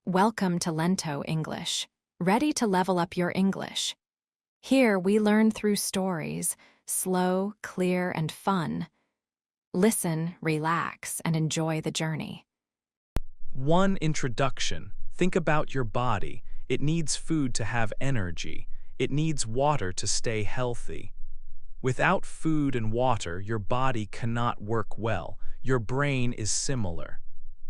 Welcome to Lento English. Ready to level up your English? Here we learn through stories, slow, clear, and fun. Listen, relax, and enjoy the journey. 1. Introduction. Think about your body. It needs food to have energy. It needs water to stay healthy. Without food and water, your body cannot work well. Your brain is similar.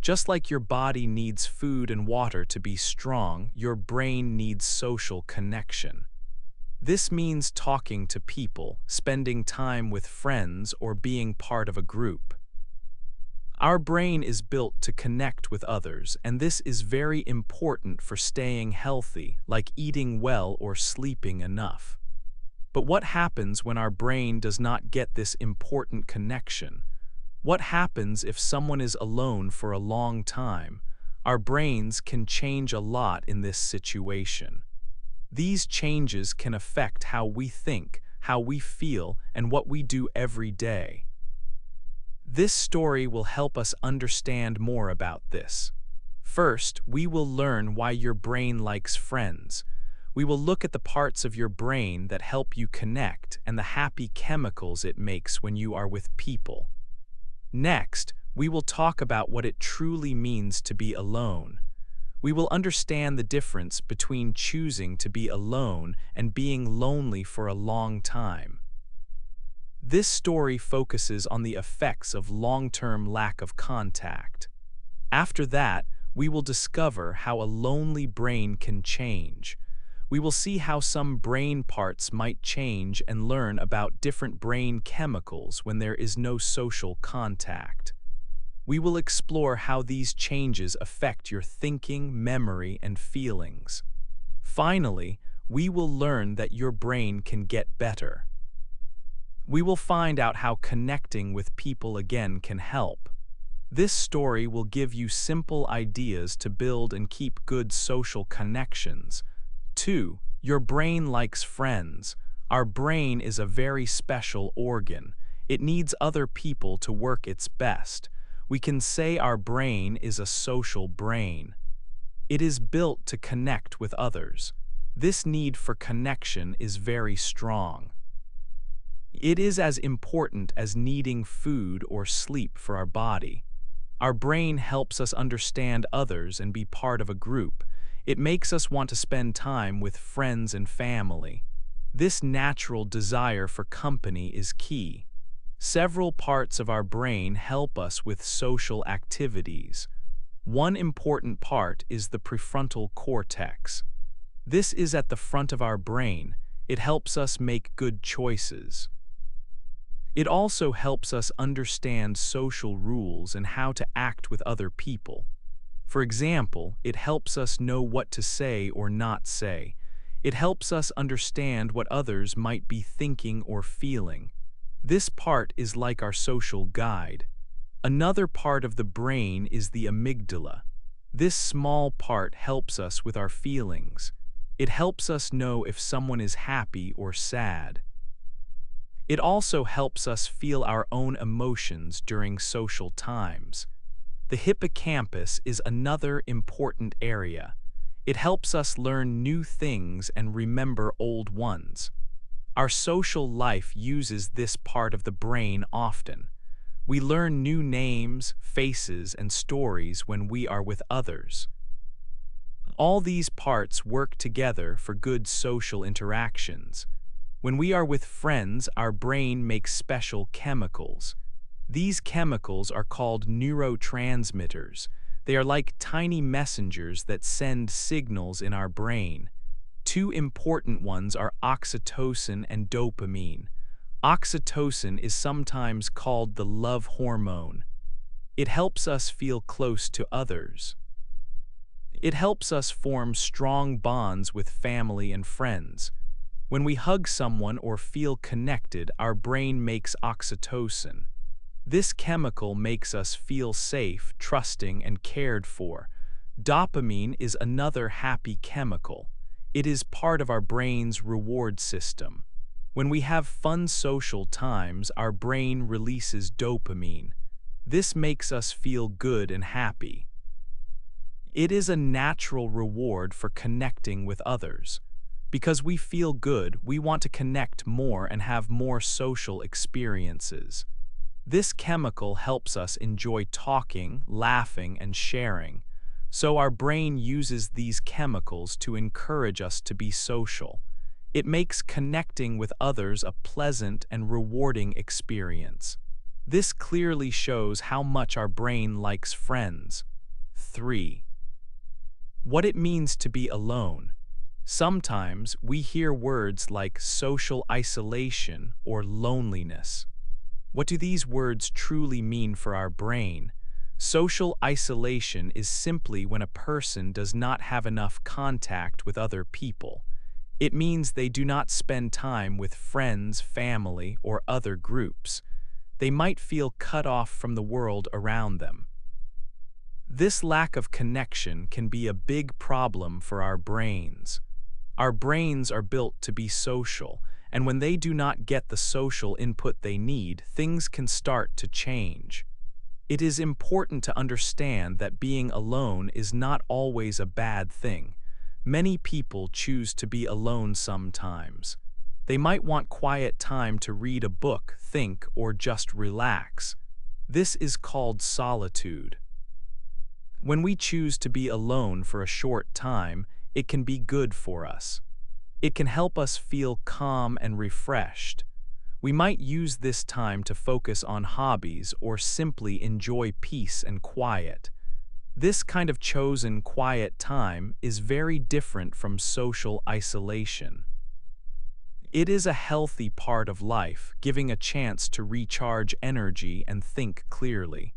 Just like your body needs food and water to be strong, your brain needs social connection. This means talking to people, spending time with friends, or being part of a group. Our brain is built to connect with others, and this is very important for staying healthy, like eating well or sleeping enough. But what happens when our brain does not get this important connection? What happens if someone is alone for a long time? Our brains can change a lot in this situation. These changes can affect how we think, how we feel, and what we do every day. This story will help us understand more about this. First, we will learn why your brain likes friends. We will look at the parts of your brain that help you connect and the happy chemicals it makes when you are with people. Next, we will talk about what it truly means to be alone. We will understand the difference between choosing to be alone and being lonely for a long time. This story focuses on the effects of long-term lack of contact. After that, we will discover how a lonely brain can change. We will see how some brain parts might change and learn about different brain chemicals when there is no social contact. We will explore how these changes affect your thinking, memory, and feelings. Finally, we will learn that your brain can get better. We will find out how connecting with people again can help. This story will give you simple ideas to build and keep good social connections. 2. Your brain likes friends. Our brain is a very special organ. It needs other people to work its best. We can say our brain is a social brain. It is built to connect with others. This need for connection is very strong. It is as important as needing food or sleep for our body. Our brain helps us understand others and be part of a group. It makes us want to spend time with friends and family. This natural desire for company is key. Several parts of our brain help us with social activities. One important part is the prefrontal cortex. This is at the front of our brain. It helps us make good choices. It also helps us understand social rules and how to act with other people. For example, it helps us know what to say or not say. It helps us understand what others might be thinking or feeling. This part is like our social guide. Another part of the brain is the amygdala. This small part helps us with our feelings. It helps us know if someone is happy or sad. It also helps us feel our own emotions during social times. The hippocampus is another important area. It helps us learn new things and remember old ones. Our social life uses this part of the brain often. We learn new names, faces, and stories when we are with others. All these parts work together for good social interactions. When we are with friends, our brain makes special chemicals. These chemicals are called neurotransmitters. They are like tiny messengers that send signals in our brain. Two important ones are oxytocin and dopamine. Oxytocin is sometimes called the love hormone. It helps us feel close to others. It helps us form strong bonds with family and friends. When we hug someone or feel connected, our brain makes oxytocin. This chemical makes us feel safe, trusting, and cared for. Dopamine is another happy chemical. It is part of our brain's reward system. When we have fun social times, our brain releases dopamine. This makes us feel good and happy. It is a natural reward for connecting with others. Because we feel good, we want to connect more and have more social experiences. This chemical helps us enjoy talking, laughing, and sharing. So our brain uses these chemicals to encourage us to be social. It makes connecting with others a pleasant and rewarding experience. This clearly shows how much our brain likes friends. 3. What it means to be alone. Sometimes we hear words like social isolation or loneliness. What do these words truly mean for our brain? Social isolation is simply when a person does not have enough contact with other people. It means they do not spend time with friends, family, or other groups. They might feel cut off from the world around them. This lack of connection can be a big problem for our brains. Our brains are built to be social, and when they do not get the social input they need, things can start to change. It is important to understand that being alone is not always a bad thing. Many people choose to be alone sometimes. They might want quiet time to read a book, think, or just relax. This is called solitude. When we choose to be alone for a short time, it can be good for us. It can help us feel calm and refreshed. We might use this time to focus on hobbies or simply enjoy peace and quiet. This kind of chosen quiet time is very different from social isolation. It is a healthy part of life, giving a chance to recharge energy and think clearly.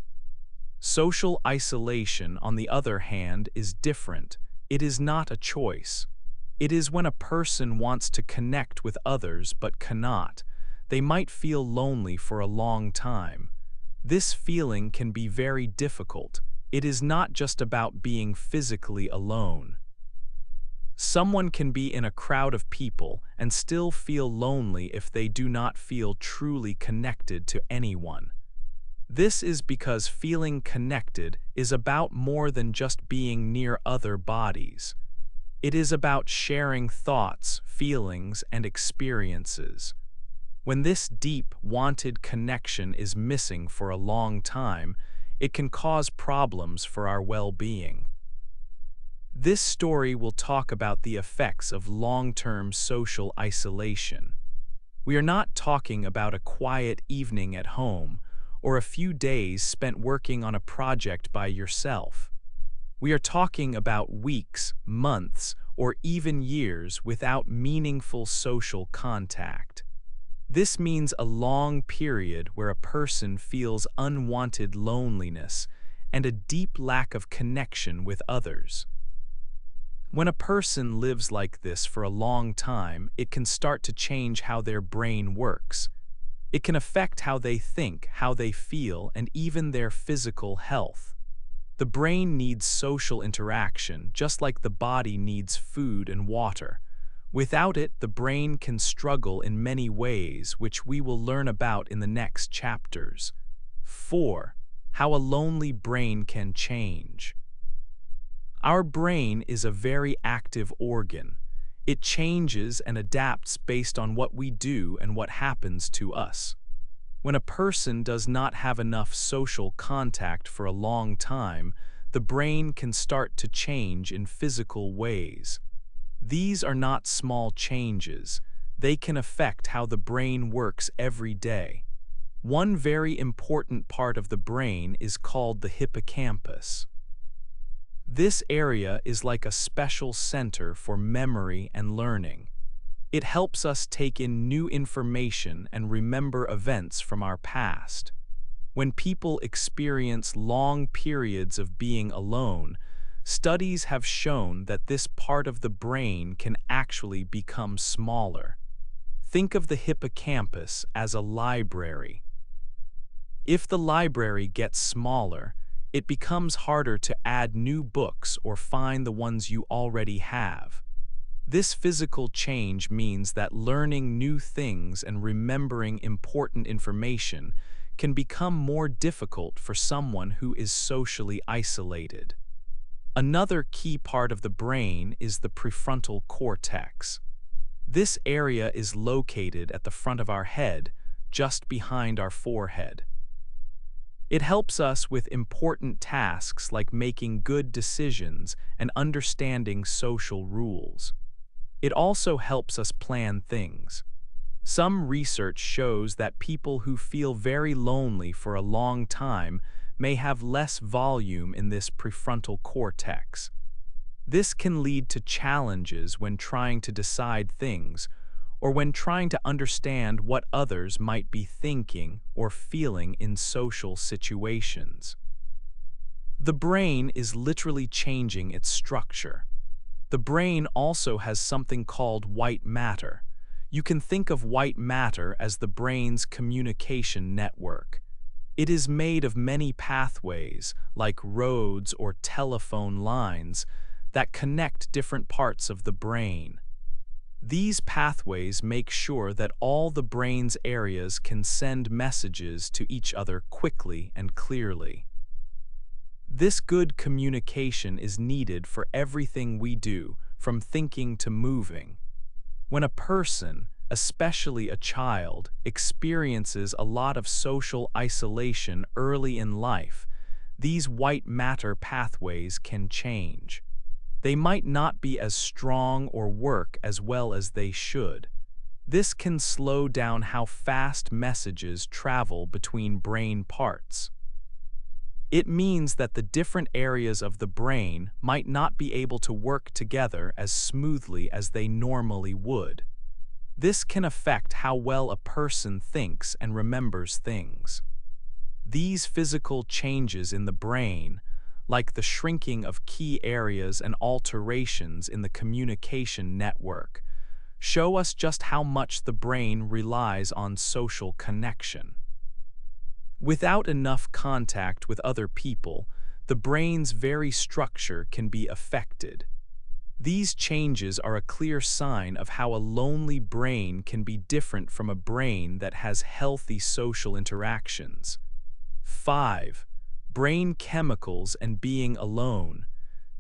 Social isolation, on the other hand, is different. It is not a choice. It is when a person wants to connect with others but cannot. They might feel lonely for a long time. This feeling can be very difficult. It is not just about being physically alone. Someone can be in a crowd of people and still feel lonely if they do not feel truly connected to anyone. This is because feeling connected is about more than just being near other bodies. It is about sharing thoughts, feelings, and experiences. When this deep, wanted connection is missing for a long time, it can cause problems for our well-being. This story will talk about the effects of long-term social isolation. We are not talking about a quiet evening at home or a few days spent working on a project by yourself. We are talking about weeks, months, or even years without meaningful social contact. This means a long period where a person feels unwanted loneliness and a deep lack of connection with others. When a person lives like this for a long time, it can start to change how their brain works. It can affect how they think, how they feel, and even their physical health. The brain needs social interaction, just like the body needs food and water. Without it, the brain can struggle in many ways, which we will learn about in the next chapters. 4. How a lonely brain can change. Our brain is a very active organ. It changes and adapts based on what we do and what happens to us. When a person does not have enough social contact for a long time, the brain can start to change in physical ways. These are not small changes. They can affect how the brain works every day. One very important part of the brain is called the hippocampus. This area is like a special center for memory and learning. It helps us take in new information and remember events from our past. When people experience long periods of being alone, studies have shown that this part of the brain can actually become smaller. Think of the hippocampus as a library. If the library gets smaller, it becomes harder to add new books or find the ones you already have. This physical change means that learning new things and remembering important information can become more difficult for someone who is socially isolated. Another key part of the brain is the prefrontal cortex. This area is located at the front of our head, just behind our forehead. It helps us with important tasks like making good decisions and understanding social rules. It also helps us plan things. Some research shows that people who feel very lonely for a long time may have less volume in this prefrontal cortex. This can lead to challenges when trying to decide things or when trying to understand what others might be thinking or feeling in social situations. The brain is literally changing its structure. The brain also has something called white matter. You can think of white matter as the brain's communication network. It is made of many pathways, like roads or telephone lines, that connect different parts of the brain. These pathways make sure that all the brain's areas can send messages to each other quickly and clearly. This good communication is needed for everything we do, from thinking to moving. When a person, especially a child, experiences a lot of social isolation early in life, these white matter pathways can change. They might not be as strong or work as well as they should. This can slow down how fast messages travel between brain parts. It means that the different areas of the brain might not be able to work together as smoothly as they normally would. This can affect how well a person thinks and remembers things. These physical changes in the brain, like the shrinking of key areas and alterations in the communication network, show us just how much the brain relies on social connection. Without enough contact with other people, the brain's very structure can be affected. These changes are a clear sign of how a lonely brain can be different from a brain that has healthy social interactions. 5. Brain chemicals and being alone.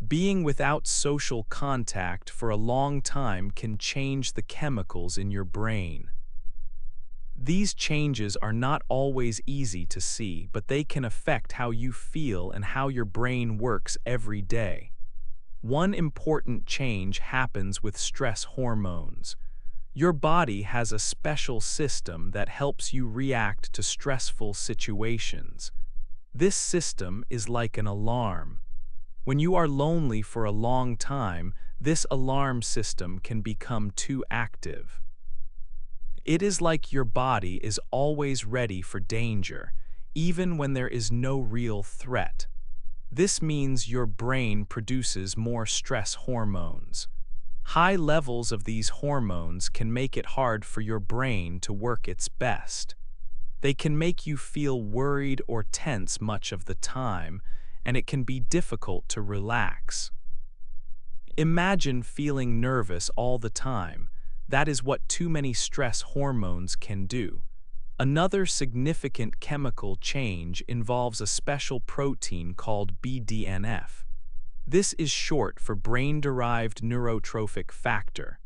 Being without social contact for a long time can change the chemicals in your brain. These changes are not always easy to see, but they can affect how you feel and how your brain works every day. One important change happens with stress hormones. Your body has a special system that helps you react to stressful situations. This system is like an alarm. When you are lonely for a long time, this alarm system can become too active. It is like your body is always ready for danger, even when there is no real threat. This means your brain produces more stress hormones. High levels of these hormones can make it hard for your brain to work its best. They can make you feel worried or tense much of the time, and it can be difficult to relax. Imagine feeling nervous all the time. That is what too many stress hormones can do. Another significant chemical change involves a special protein called BDNF. This is short for brain-derived neurotrophic factor.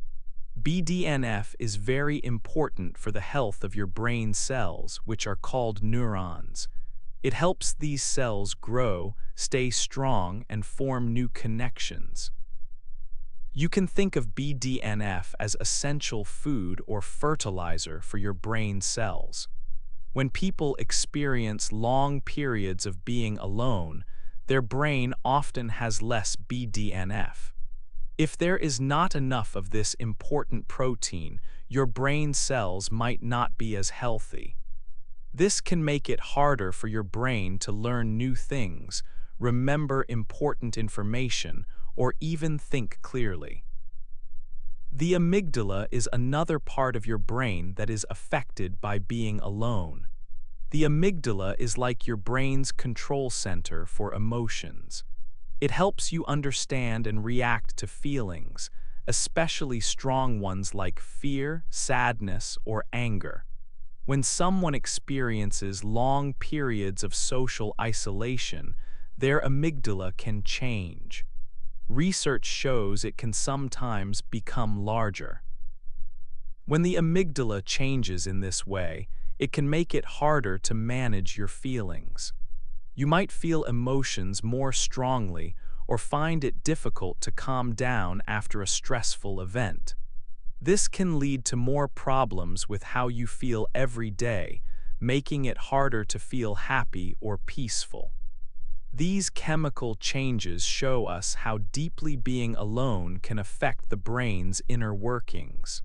BDNF is very important for the health of your brain cells, which are called neurons. It helps these cells grow, stay strong, and form new connections. You can think of BDNF as essential food or fertilizer for your brain cells. When people experience long periods of being alone, their brain often has less BDNF. If there is not enough of this important protein, your brain cells might not be as healthy. This can make it harder for your brain to learn new things, remember important information, or even think clearly. The amygdala is another part of your brain that is affected by being alone. The amygdala is like your brain's control center for emotions. It helps you understand and react to feelings, especially strong ones like fear, sadness, or anger. When someone experiences long periods of social isolation, their amygdala can change. research shows it can sometimes become larger. When the amygdala changes in this way, it can make it harder to manage your feelings. You might feel emotions more strongly or find it difficult to calm down after a stressful event. This can lead to more problems with how you feel every day, making it harder to feel happy or peaceful. These chemical changes show us how deeply being alone can affect the brain's inner workings.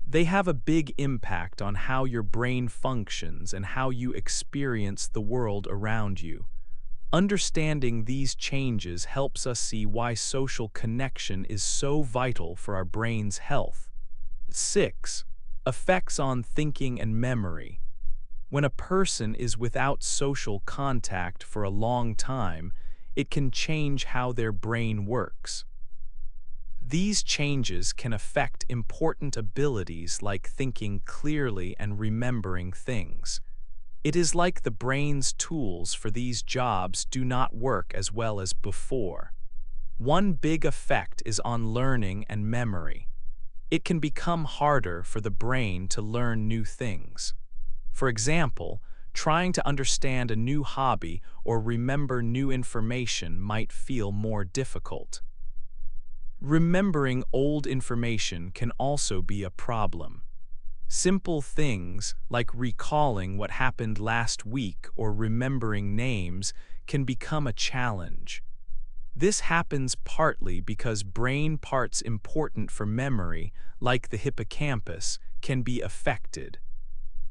They have a big impact on how your brain functions and how you experience the world around you. Understanding these changes helps us see why social connection is so vital for our brain's health. 6. Effects on thinking and memory. When a person is without social contact for a long time, it can change how their brain works. These changes can affect important abilities like thinking clearly and remembering things. It is like the brain's tools for these jobs do not work as well as before. One big effect is on learning and memory. It can become harder for the brain to learn new things. For example, trying to understand a new hobby or remember new information might feel more difficult. Remembering old information can also be a problem. Simple things like recalling what happened last week or remembering names can become a challenge. This happens partly because brain parts important for memory, like the hippocampus, can be affected.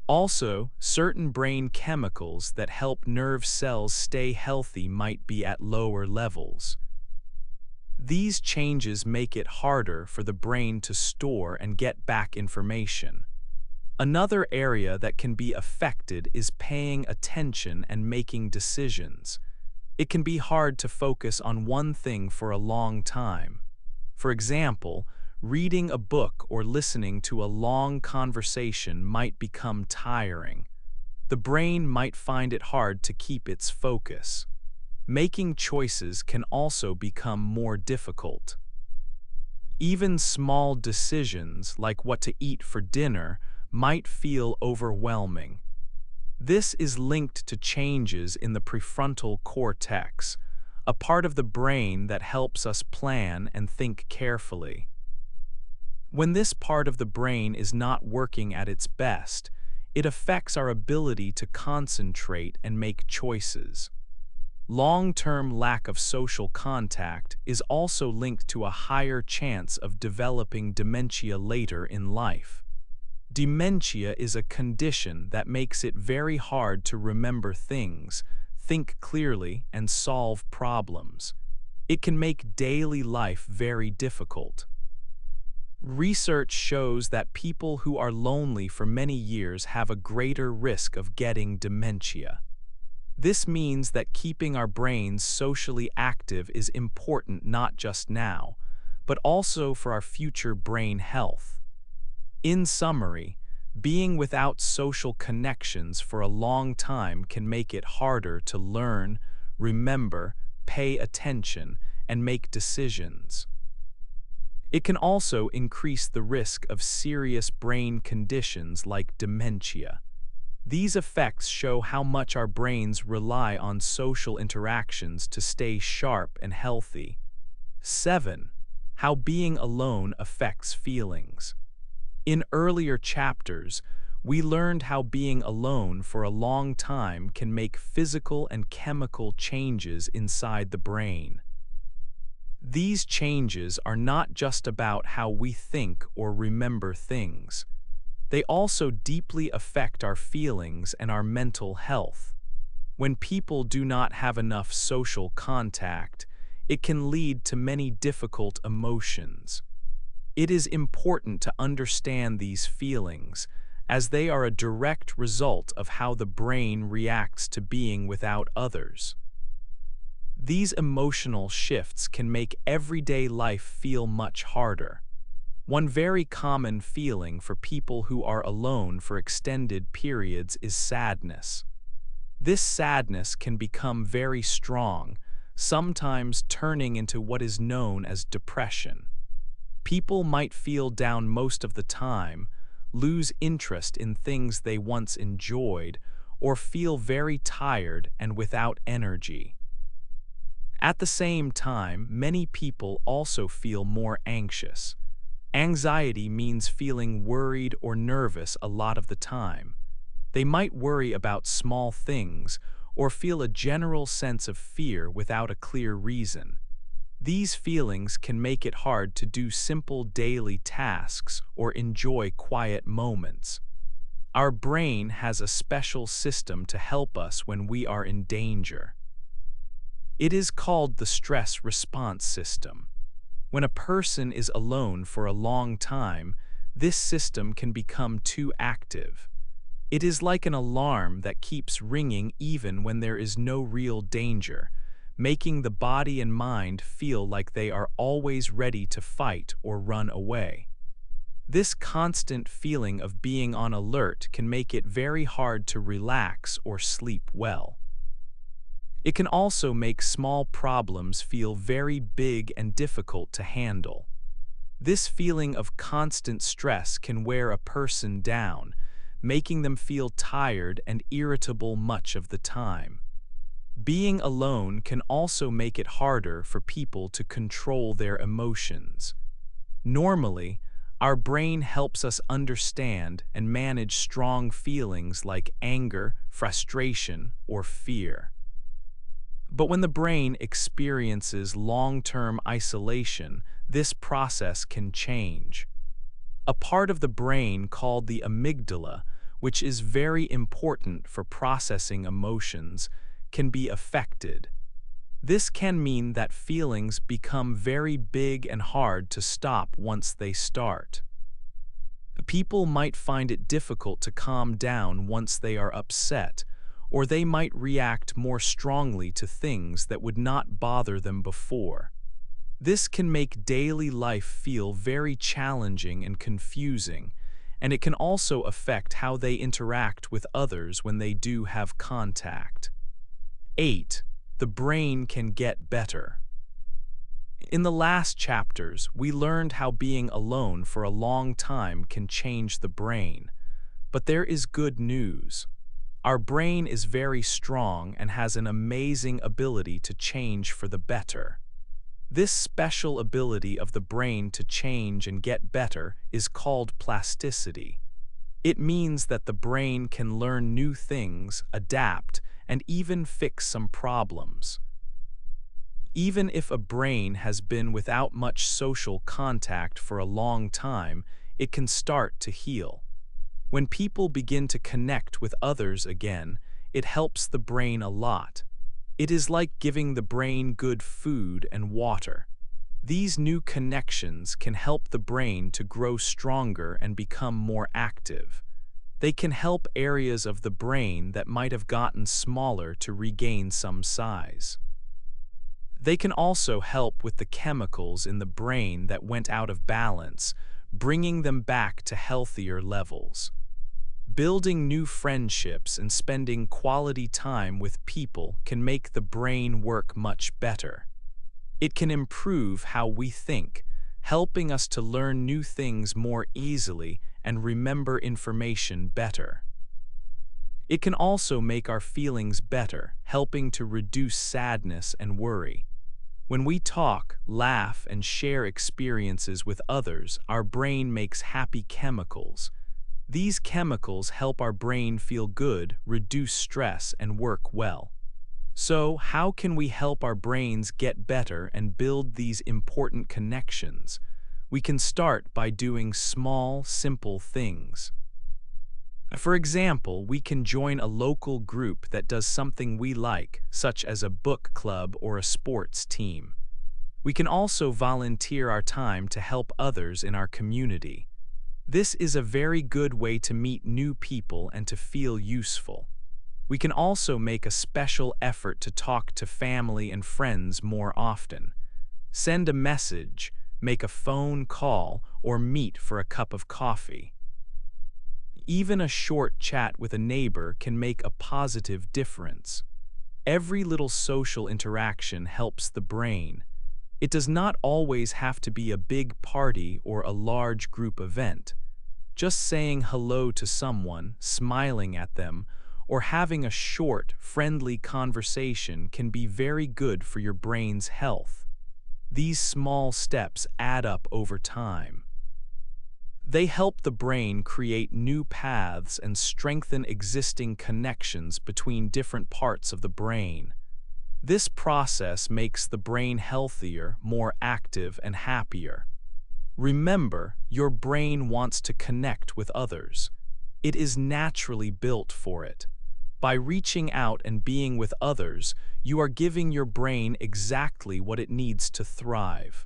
Also, certain brain chemicals that help nerve cells stay healthy might be at lower levels. These changes make it harder for the brain to store and get back information. Another area that can be affected is paying attention and making decisions. It can be hard to focus on one thing for a long time. For example, reading a book or listening to a long conversation might become tiring. The brain might find it hard to keep its focus. Making choices can also become more difficult. Even small decisions like what to eat for dinner might feel overwhelming. This is linked to changes in the prefrontal cortex, a part of the brain that helps us plan and think carefully. When this part of the brain is not working at its best, it affects our ability to concentrate and make choices. Long-term lack of social contact is also linked to a higher chance of developing dementia later in life. Dementia is a condition that makes it very hard to remember things, think clearly, and solve problems. It can make daily life very difficult. Research shows that people who are lonely for many years have a greater risk of getting dementia. This means that keeping our brains socially active is important not just now, but also for our future brain health. In summary, being without social connections for a long time can make it harder to learn, remember, pay attention, and make decisions. It can also increase the risk of serious brain conditions like dementia. These effects show how much our brains rely on social interactions to stay sharp and healthy. 7. How being alone affects feelings. In earlier chapters, we learned how being alone for a long time can make physical and chemical changes inside the brain. These changes are not just about how we think or remember things. They also deeply affect our feelings and our mental health. When people do not have enough social contact, it can lead to many difficult emotions. It is important to understand these feelings, as they are a direct result of how the brain reacts to being without others. These emotional shifts can make everyday life feel much harder. One very common feeling for people who are alone for extended periods is sadness. This sadness can become very strong, sometimes turning into what is known as depression. People might feel down most of the time, lose interest in things they once enjoyed, or feel very tired and without energy. At the same time, many people also feel more anxious. Anxiety means feeling worried or nervous a lot of the time. They might worry about small things or feel a general sense of fear without a clear reason. These feelings can make it hard to do simple daily tasks or enjoy quiet moments. Our brain has a special system to help us when we are in danger. It is called the stress response system. When a person is alone for a long time, this system can become too active. It is like an alarm that keeps ringing even when there is no real danger, making the body and mind feel like they are always ready to fight or run away. This constant feeling of being on alert can make it very hard to relax or sleep well. It can also make small problems feel very big and difficult to handle. This feeling of constant stress can wear a person down, making them feel tired and irritable much of the time. Being alone can also make it harder for people to control their emotions. Normally, our brain helps us understand and manage strong feelings like anger, frustration, or fear. But when the brain experiences long-term isolation, this process can change. A part of the brain called the amygdala, which is very important for processing emotions, can be affected. This can mean that feelings become very big and hard to stop once they start. People might find it difficult to calm down once they are upset, or they might react more strongly to things that would not bother them before. This can make daily life feel very challenging and confusing, and it can also affect how they interact with others when they do have contact. 8. The brain can get better. In the last chapters, we learned how being alone for a long time can change the brain. But there is good news. Our brain is very strong and has an amazing ability to change for the better. This special ability of the brain to change and get better is called plasticity. It means that the brain can learn new things, adapt, and even fix some problems. Even if a brain has been without much social contact for a long time, it can start to heal. When people begin to connect with others again, it helps the brain a lot. It is like giving the brain good food and water. These new connections can help the brain to grow stronger and become more active. They can help areas of the brain that might have gotten smaller to regain some size. They can also help with the chemicals in the brain that went out of balance, bringing them back to healthier levels. Building new friendships and spending quality time with people can make the brain work much better. It can improve how we think, helping us to learn new things more easily and remember information better. It can also make our feelings better, helping to reduce sadness and worry. When we talk, laugh, and share experiences with others, our brain makes happy chemicals. These chemicals help our brain feel good, reduce stress, and work well. So, how can we help our brains get better and build these important connections? We can start by doing small, simple things. For example, we can join a local group that does something we like, such as a book club or a sports team. We can also volunteer our time to help others in our community. This is a very good way to meet new people and to feel useful. We can also make a special effort to talk to family and friends more often. Send a message, make a phone call, or meet for a cup of coffee. Even a short chat with a neighbor can make a positive difference. Every little social interaction helps the brain. It does not always have to be a big party or a large group event. Just saying hello to someone, smiling at them, or having a short, friendly conversation can be very good for your brain's health. These small steps add up over time. They help the brain create new paths and strengthen existing connections between different parts of the brain. This process makes the brain healthier, more active, and happier. Remember, your brain wants to connect with others. It is naturally built for it. By reaching out and being with others, you are giving your brain exactly what it needs to thrive.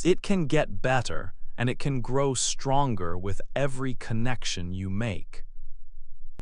It can get better, and it can grow stronger with every connection you make.